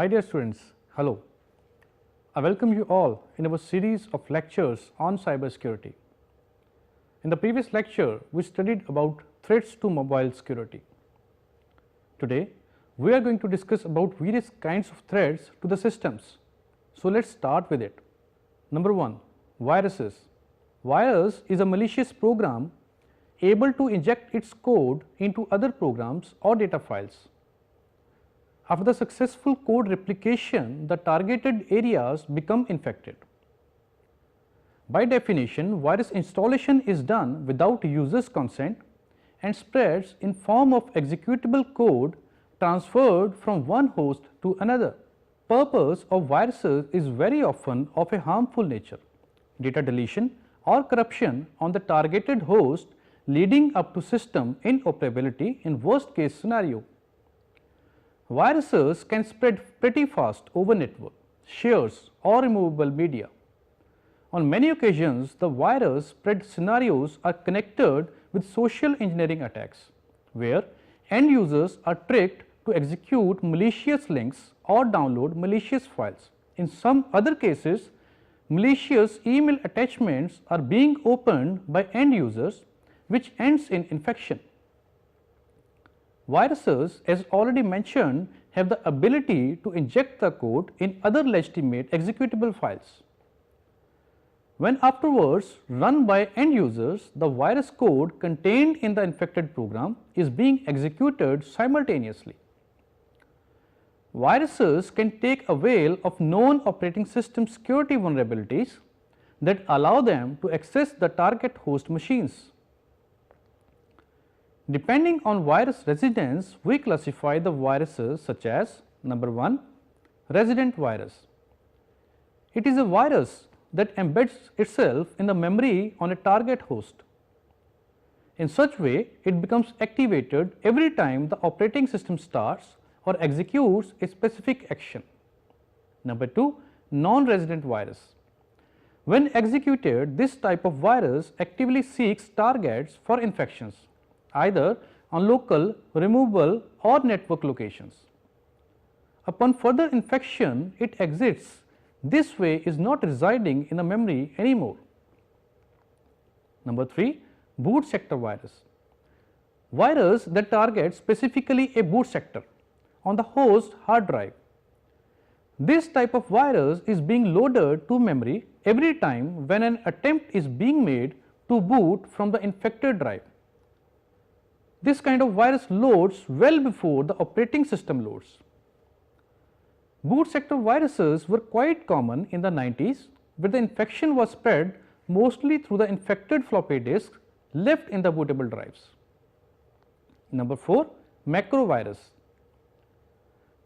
dear students, hello. I welcome you all in our series of lectures on cybersecurity. In the previous lecture, we studied about threats to mobile security. Today, we are going to discuss about various kinds of threats to the systems. So, let us start with it. Number 1, viruses. Virus is a malicious program able to inject its code into other programs or data files. After the successful code replication, the targeted areas become infected. By definition, virus installation is done without user's consent and spreads in form of executable code transferred from one host to another. Purpose of viruses is very often of a harmful nature, data deletion or corruption on the targeted host leading up to system inoperability in worst case scenario. Viruses can spread pretty fast over network, shares or removable media. On many occasions, the virus spread scenarios are connected with social engineering attacks, where end users are tricked to execute malicious links or download malicious files. In some other cases, malicious email attachments are being opened by end users, which ends in infection. Viruses, as already mentioned, have the ability to inject the code in other legitimate executable files. When afterwards run by end users, the virus code contained in the infected program is being executed simultaneously. Viruses can take avail of known operating system security vulnerabilities that allow them to access the target host machines. Depending on virus residence, we classify the viruses such as number 1, resident virus. It is a virus that embeds itself in the memory on a target host. In such way, it becomes activated every time the operating system starts or executes a specific action. Number 2, non-resident virus. When executed, this type of virus actively seeks targets for infections, either on local, removable or network locations. Upon further infection, it exits. This way is not residing in the memory anymore. Number 3, boot sector virus. Virus that targets specifically a boot sector on the host hard drive. This type of virus is being loaded to memory every time when an attempt is being made to boot from the infected drive. This kind of virus loads well before the operating system loads. Boot sector viruses were quite common in the 90s, where the infection was spread mostly through the infected floppy disks left in the bootable drives. Number 4, macro virus.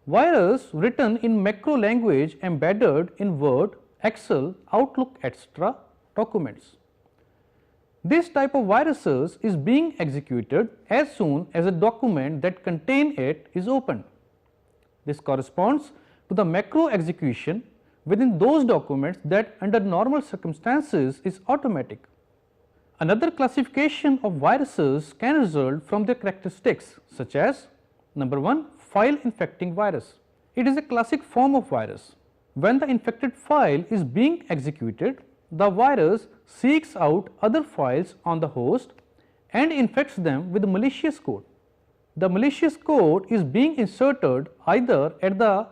Virus written in macro language embedded in Word, Excel, Outlook, etc. documents. This type of viruses is being executed as soon as a document that contains it is opened. This corresponds to the macro execution within those documents that under normal circumstances is automatic. Another classification of viruses can result from their characteristics such as number 1, file infecting virus. It is a classic form of virus. When the infected file is being executed, the virus seeks out other files on the host and infects them with malicious code. The malicious code is being inserted either at the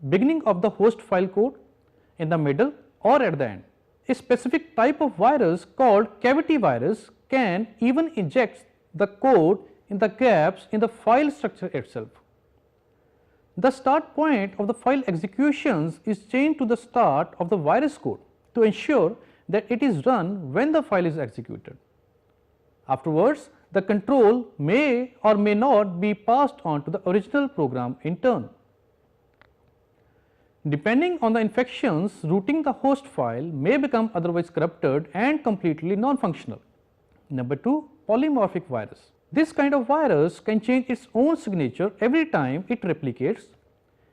beginning of the host file code, in the middle or at the end. A specific type of virus called cavity virus can even inject the code in the gaps in the file structure itself. The start point of the file executions is changed to the start of the virus code to ensure that it is run when the file is executed. Afterwards, the control may or may not be passed on to the original program in turn. Depending on the infections, routing the host file may become otherwise corrupted and completely non-functional. Number 2, polymorphic virus. This kind of virus can change its own signature every time it replicates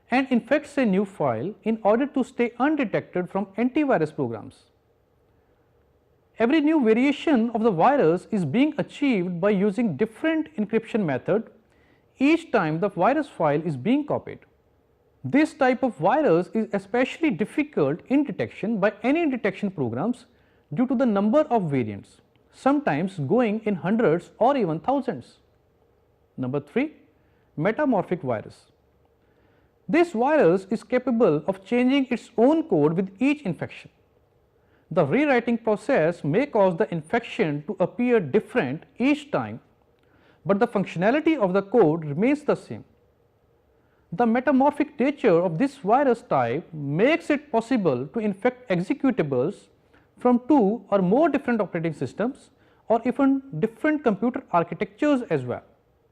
and infects a new file in order to stay undetected from antivirus programs. Every new variation of the virus is being achieved by using different encryption method each time the virus file is being copied. This type of virus is especially difficult in detection by any detection programs due to the number of variants, sometimes going in hundreds or even thousands. Number 3, metamorphic virus. This virus is capable of changing its own code with each infection. The rewriting process may cause the infection to appear different each time, but the functionality of the code remains the same. The metamorphic nature of this virus type makes it possible to infect executables from 2 or more different operating systems or even different computer architectures as well.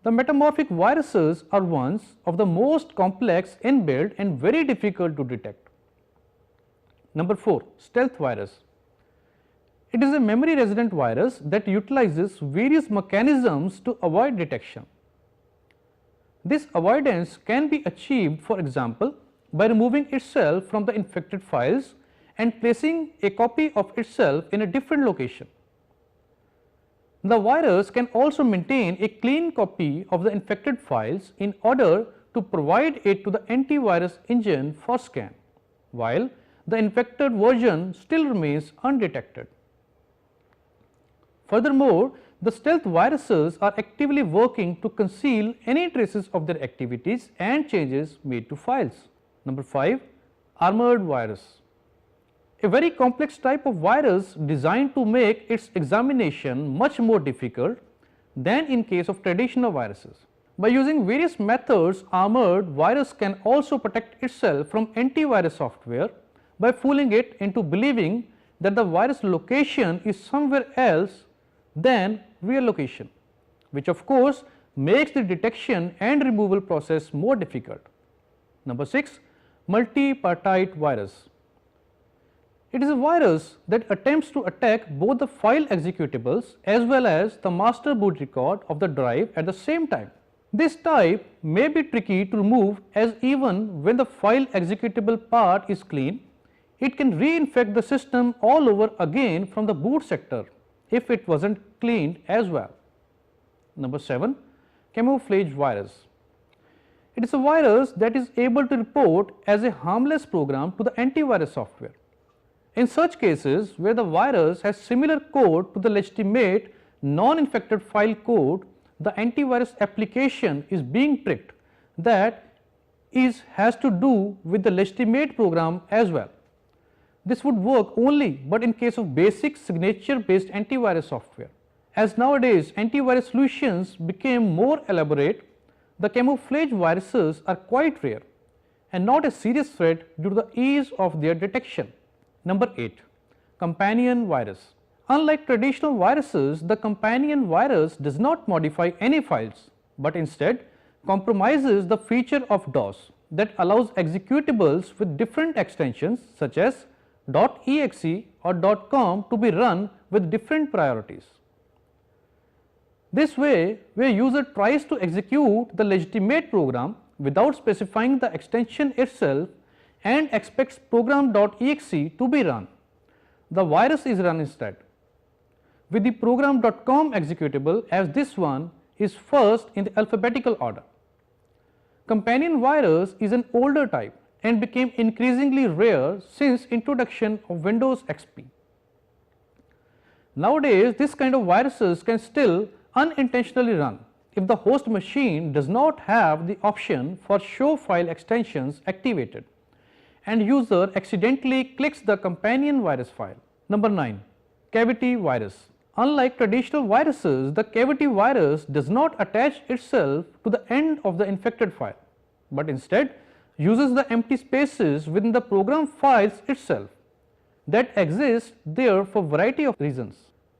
The metamorphic viruses are ones of the most complex inbuilt and very difficult to detect. Number 4, stealth virus. It is a memory resident virus that utilizes various mechanisms to avoid detection. This avoidance can be achieved, for example, by removing itself from the infected files and placing a copy of itself in a different location. The virus can also maintain a clean copy of the infected files in order to provide it to the antivirus engine for scan, while the infected version still remains undetected. Furthermore, the stealth viruses are actively working to conceal any traces of their activities and changes made to files. Number 5, armored virus. A very complex type of virus designed to make its examination much more difficult than in case of traditional viruses. By using various methods, armored virus can also protect itself from antivirus software by fooling it into believing that the virus location is somewhere else than real location, which of course makes the detection and removal process more difficult. Number 6, multipartite virus. It is a virus that attempts to attack both the file executables as well as the master boot record of the drive at the same time. This type may be tricky to remove, as even when the file executable part is clean, it can reinfect the system all over again from the boot sector if it was not cleaned as well. Number 7, camouflage virus. It is a virus that is able to report as a harmless program to the antivirus software. In such cases where the virus has similar code to the legitimate non-infected file code, the antivirus application is being tricked that has to do with the legitimate program as well. This would work only but in case of basic signature based antivirus software. As nowadays antivirus solutions became more elaborate, the camouflage viruses are quite rare and not a serious threat due to the ease of their detection. Number 8, companion virus. Unlike traditional viruses, the companion virus does not modify any files, but instead compromises the feature of DOS that allows executables with different extensions such as .exe or .com to be run with different priorities. This way, where user tries to execute the legitimate program without specifying the extension itself and expects program.exe to be run, the virus is run instead, with the program.com executable as this one is first in the alphabetical order. Companion virus is an older type and became increasingly rare since introduction of Windows XP. Nowadays, this kind of viruses can still unintentionally run if the host machine does not have the option for show file extensions activated and user accidentally clicks the companion virus file. Number 9, cavity virus. Unlike traditional viruses, the cavity virus does not attach itself to the end of the infected file, but instead uses the empty spaces within the program files itself that exist there for variety of reasons.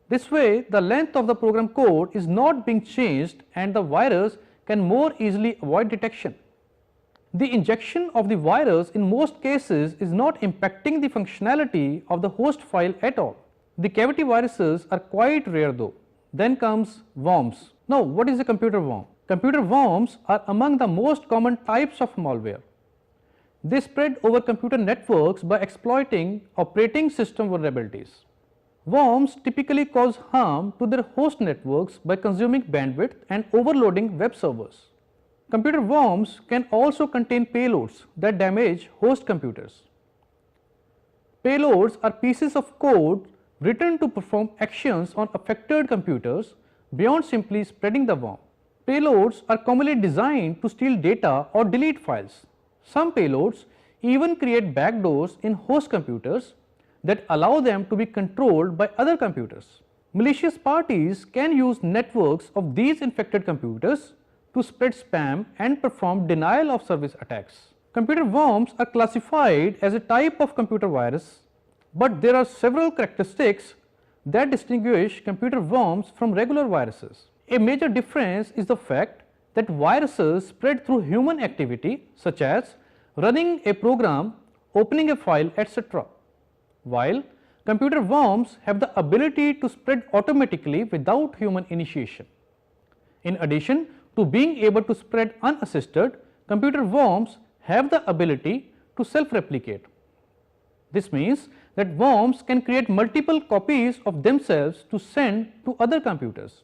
This way, the length of the program code is not being changed and the virus can more easily avoid detection. The injection of the virus in most cases is not impacting the functionality of the host file at all. The cavity viruses are quite rare though. Then comes worms. Now, what is a computer worm? Computer worms are among the most common types of malware. They spread over computer networks by exploiting operating system vulnerabilities. Worms typically cause harm to their host networks by consuming bandwidth and overloading web servers. Computer worms can also contain payloads that damage host computers. Payloads are pieces of code written to perform actions on affected computers beyond simply spreading the worm. Payloads are commonly designed to steal data or delete files. Some payloads even create backdoors in host computers that allow them to be controlled by other computers. Malicious parties can use networks of these infected computers to spread spam and perform denial of service attacks. Computer worms are classified as a type of computer virus, but there are several characteristics that distinguish computer worms from regular viruses. A major difference is the fact that viruses spread through human activity such as running a program, opening a file, etc., while computer worms have the ability to spread automatically without human initiation. In addition to being able to spread unassisted, computer worms have the ability to self-replicate. This means that worms can create multiple copies of themselves to send to other computers.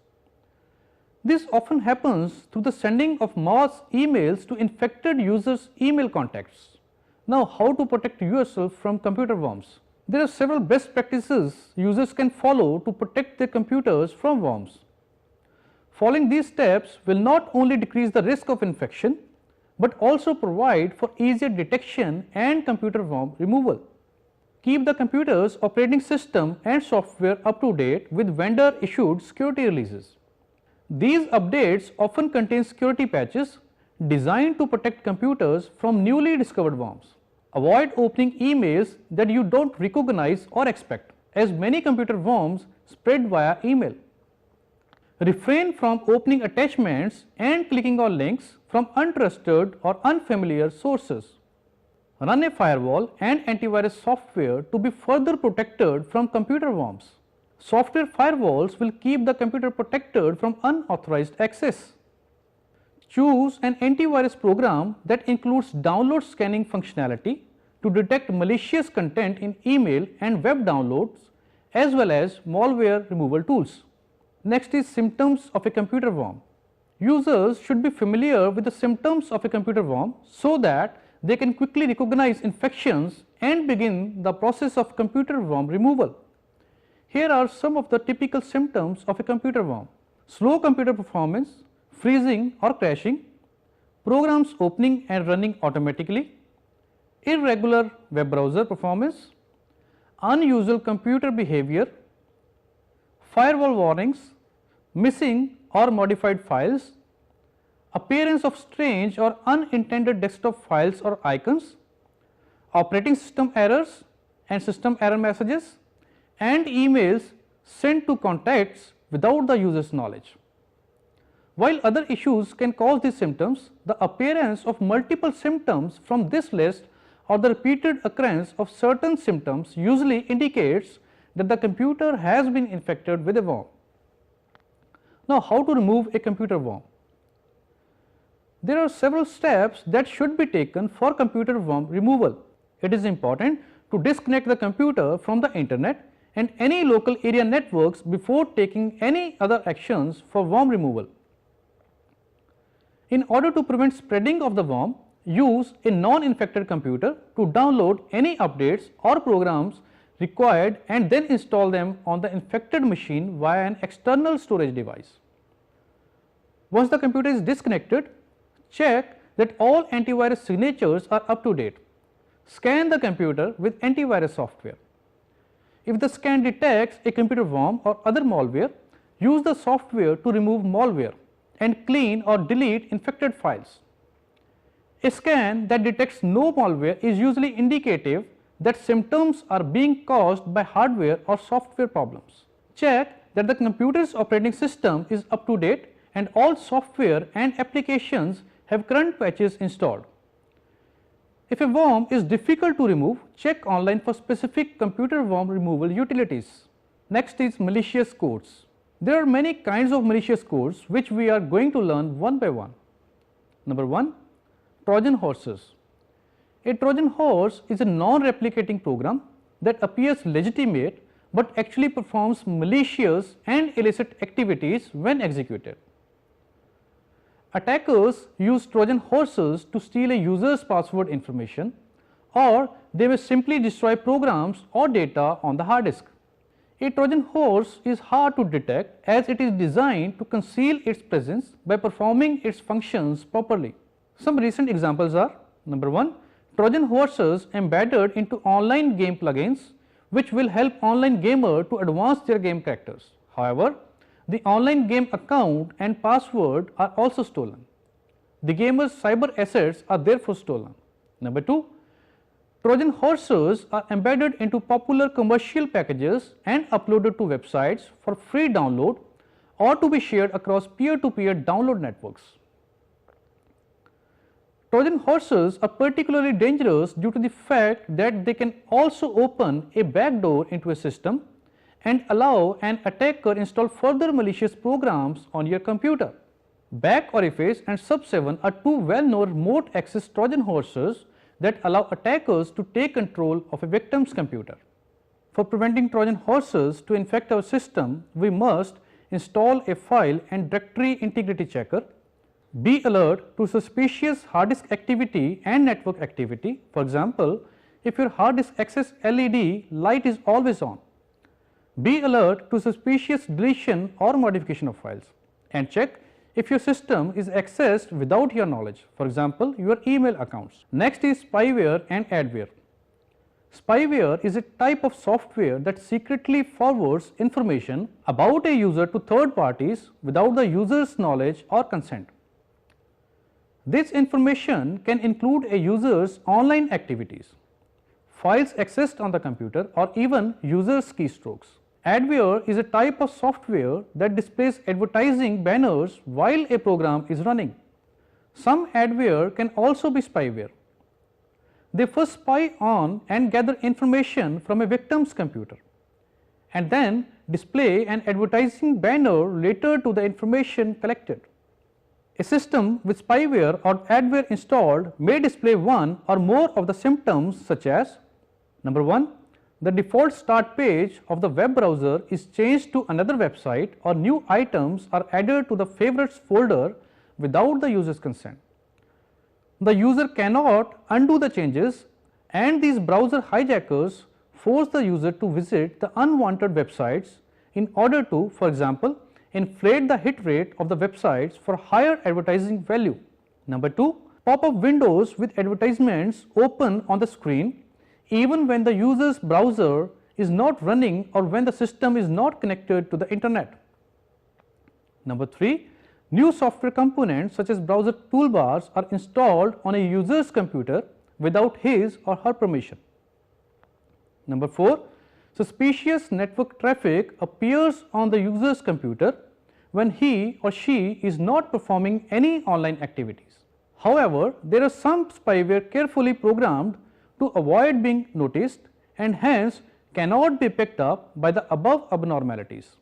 This often happens through the sending of mass emails to infected users' email contacts. Now, how to protect yourself from computer worms? There are several best practices users can follow to protect their computers from worms. Following these steps will not only decrease the risk of infection, but also provide for easier detection and computer worm removal. Keep the computer's operating system and software up to date with vendor issued security releases. These updates often contain security patches designed to protect computers from newly discovered worms. Avoid opening emails that you don't recognize or expect, as many computer worms spread via email. Refrain from opening attachments and clicking on links from untrusted or unfamiliar sources. Run a firewall and antivirus software to be further protected from computer worms. Software firewalls will keep the computer protected from unauthorized access. Choose an antivirus program that includes download scanning functionality to detect malicious content in email and web downloads, as well as malware removal tools. Next is symptoms of a computer worm. Users should be familiar with the symptoms of a computer worm so that they can quickly recognize infections and begin the process of computer worm removal. Here are some of the typical symptoms of a computer worm: slow computer performance, freezing or crashing, programs opening and running automatically, irregular web browser performance, unusual computer behavior, firewall warnings, missing or modified files, appearance of strange or unintended desktop files or icons, operating system errors and system error messages, and emails sent to contacts without the user's knowledge. While other issues can cause these symptoms, the appearance of multiple symptoms from this list or the repeated occurrence of certain symptoms usually indicates that the computer has been infected with a worm. Now, how to remove a computer worm? There are several steps that should be taken for computer worm removal. It is important to disconnect the computer from the internet and any local area networks before taking any other actions for worm removal. In order to prevent spreading of the worm, use a non-infected computer to download any updates or programs required and then install them on the infected machine via an external storage device. Once the computer is disconnected, check that all antivirus signatures are up to date. Scan the computer with antivirus software. If the scan detects a computer worm or other malware, use the software to remove malware and clean or delete infected files. A scan that detects no malware is usually indicative that symptoms are being caused by hardware or software problems. Check that the computer's operating system is up to date and all software and applications have current patches installed. If a worm is difficult to remove, check online for specific computer worm removal utilities. Next is malicious codes. There are many kinds of malicious codes which we are going to learn one by one. Number 1, Trojan horses. A Trojan horse is a non-replicating program that appears legitimate but actually performs malicious and illicit activities when executed. Attackers use Trojan horses to steal a user's password information, or they may simply destroy programs or data on the hard disk. A Trojan horse is hard to detect as it is designed to conceal its presence by performing its functions properly. Some recent examples are: number 1, Trojan horses embedded into online game plugins which will help online gamer to advance their game characters. However, the online game account and password are also stolen. The gamer's cyber assets are therefore stolen. Number 2, Trojan horses are embedded into popular commercial packages and uploaded to websites for free download or to be shared across peer-to-peer download networks. Trojan horses are particularly dangerous due to the fact that they can also open a backdoor into a system and allow an attacker install further malicious programs on your computer. Back orifice and sub7 are two well-known remote access Trojan horses that allow attackers to take control of a victim's computer. For preventing Trojan horses to infect our system, we must install a file and directory integrity checker, be alert to suspicious hard disk activity and network activity. For example, if your hard disk access LED light is always on, be alert to suspicious deletion or modification of files, and check if your system is accessed without your knowledge, for example, your email accounts. Next is spyware and adware. Spyware is a type of software that secretly forwards information about a user to third parties without the user's knowledge or consent. This information can include a user's online activities, files accessed on the computer, or even user's keystrokes. Adware is a type of software that displays advertising banners while a program is running. Some adware can also be spyware. They first spy on and gather information from a victim's computer and then display an advertising banner related to the information collected. A system with spyware or adware installed may display one or more of the symptoms such as: number 1, the default start page of the web browser is changed to another website, or new items are added to the favorites folder without the user's consent. The user cannot undo the changes, and these browser hijackers force the user to visit the unwanted websites in order to, for example, inflate the hit rate of the websites for higher advertising value. Number 2, pop-up windows with advertisements open on the screen even when the user's browser is not running or when the system is not connected to the internet. Number 3, new software components such as browser toolbars are installed on a user's computer without his or her permission. Number 4, suspicious network traffic appears on the user's computer when he or she is not performing any online activities. However, there are some spyware carefully programmed to avoid being noticed and hence cannot be picked up by the above abnormalities.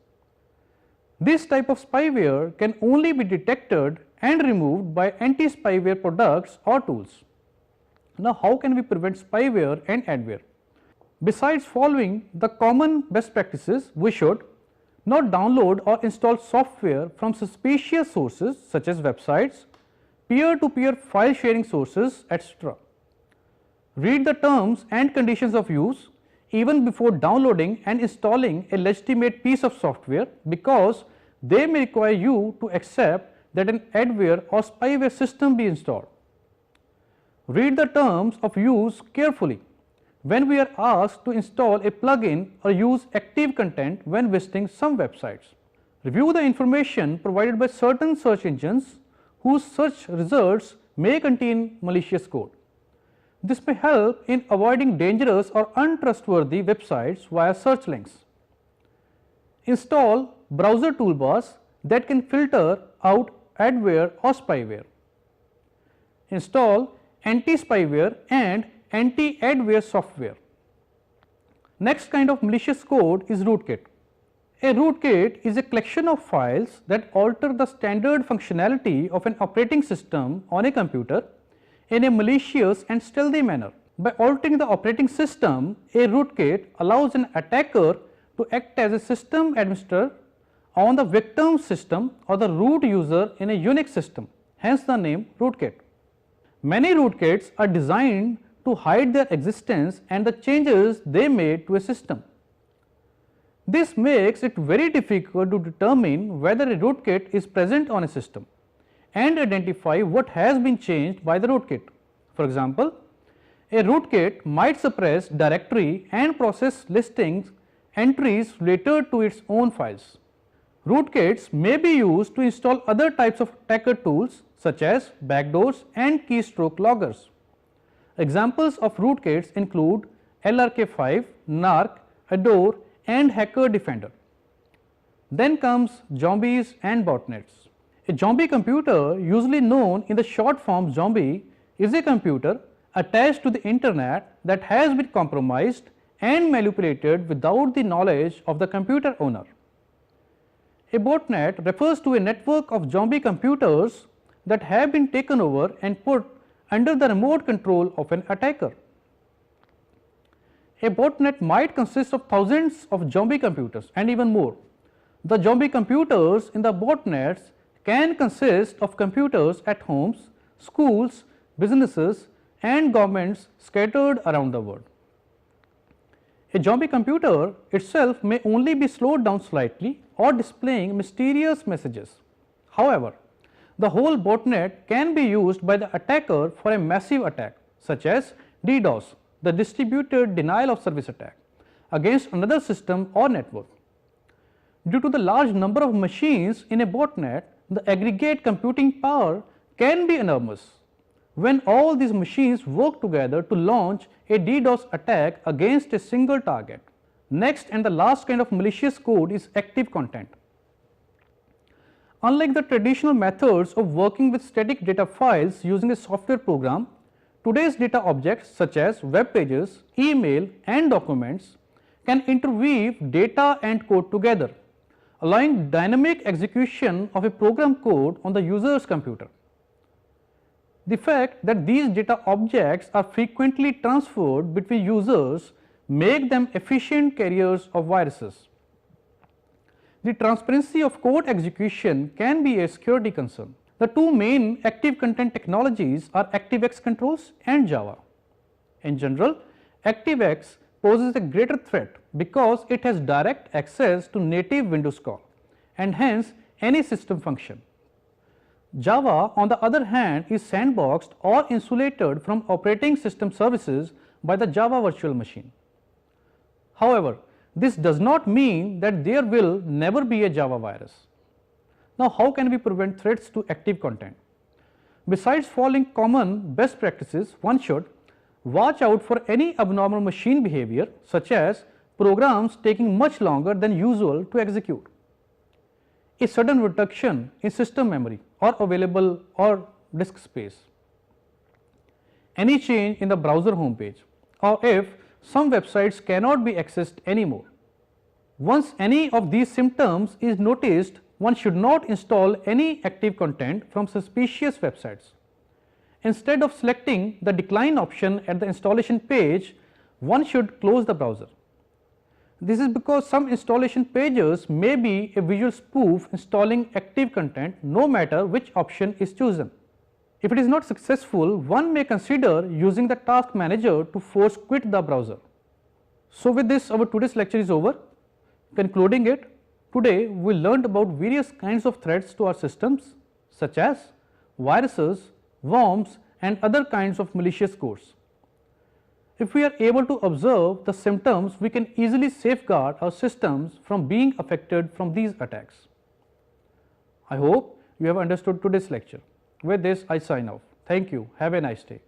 This type of spyware can only be detected and removed by anti-spyware products or tools. Now, how can we prevent spyware and adware? Besides following the common best practices, we should not download or install software from suspicious sources such as websites, peer-to-peer file sharing sources, etc. Read the terms and conditions of use even before downloading and installing a legitimate piece of software, because they may require you to accept that an adware or spyware system be installed. Read the terms of use carefully when we are asked to install a plugin or use active content when visiting some websites. Review the information provided by certain search engines whose search results may contain malicious code. This may help in avoiding dangerous or untrustworthy websites via search links. Install browser toolbars that can filter out adware or spyware. Install anti-spyware and anti-adware software. Next kind of malicious code is rootkit. A rootkit is a collection of files that alter the standard functionality of an operating system on a computer in a malicious and stealthy manner. By altering the operating system, a rootkit allows an attacker to act as a system administrator on the victim system or the root user in a Unix system. hence the name rootkit. Many rootkits are designed to hide their existence and the changes they made to a system. This makes it very difficult to determine whether a rootkit is present on a system and identify what has been changed by the rootkit. For example, a rootkit might suppress directory and process listings entries related to its own files. Rootkits may be used to install other types of attacker tools such as backdoors and keystroke loggers. Examples of rootkits include LRK5, NARC, Adore and Hacker Defender. Then comes zombies and botnets. A zombie computer, usually known in the short form zombie, is a computer attached to the internet that has been compromised and manipulated without the knowledge of the computer owner. A botnet refers to a network of zombie computers that have been taken over and put under the remote control of an attacker. A botnet might consist of thousands of zombie computers and even more. The zombie computers in the botnets can consist of computers at homes, schools, businesses and governments scattered around the world. A zombie computer itself may only be slowed down slightly or displaying mysterious messages. However, the whole botnet can be used by the attacker for a massive attack such as DDoS, the distributed denial of service attack, against another system or network. Due to the large number of machines in a botnet, the aggregate computing power can be enormous. When all these machines work together to launch a DDoS attack against a single target. Next and the last kind of malicious code is active content. Unlike the traditional methods of working with static data files using a software program, today's data objects such as web pages, email and documents can interweave data and code together, allowing dynamic execution of a program code on the user's computer. The fact that these data objects are frequently transferred between users make them efficient carriers of viruses. The transparency of code execution can be a security concern. The two main active content technologies are ActiveX controls and Java. In general, ActiveX poses a greater threat because it has direct access to native Windows call and hence any system function. Java, on the other hand, is sandboxed or insulated from operating system services by the Java virtual machine. However, this does not mean that there will never be a Java virus. Now, how can we prevent threats to active content? Besides following common best practices, one should watch out for any abnormal machine behavior such as programs taking much longer than usual to execute, a sudden reduction in system memory or available or disk space, any change in the browser homepage, or if some websites cannot be accessed anymore. Once any of these symptoms is noticed, one should not install any active content from suspicious websites. Instead of selecting the decline option at the installation page, one should close the browser. This is because some installation pages may be a visual spoof installing active content no matter which option is chosen. If it is not successful, one may consider using the task manager to force quit the browser. So with this, our today's lecture is over. Concluding it, today we learned about various kinds of threats to our systems such as viruses, worms and other kinds of malicious codes. If we are able to observe the symptoms, we can easily safeguard our systems from being affected from these attacks. I hope you have understood today's lecture. With this, I sign off. Thank you. Have a nice day.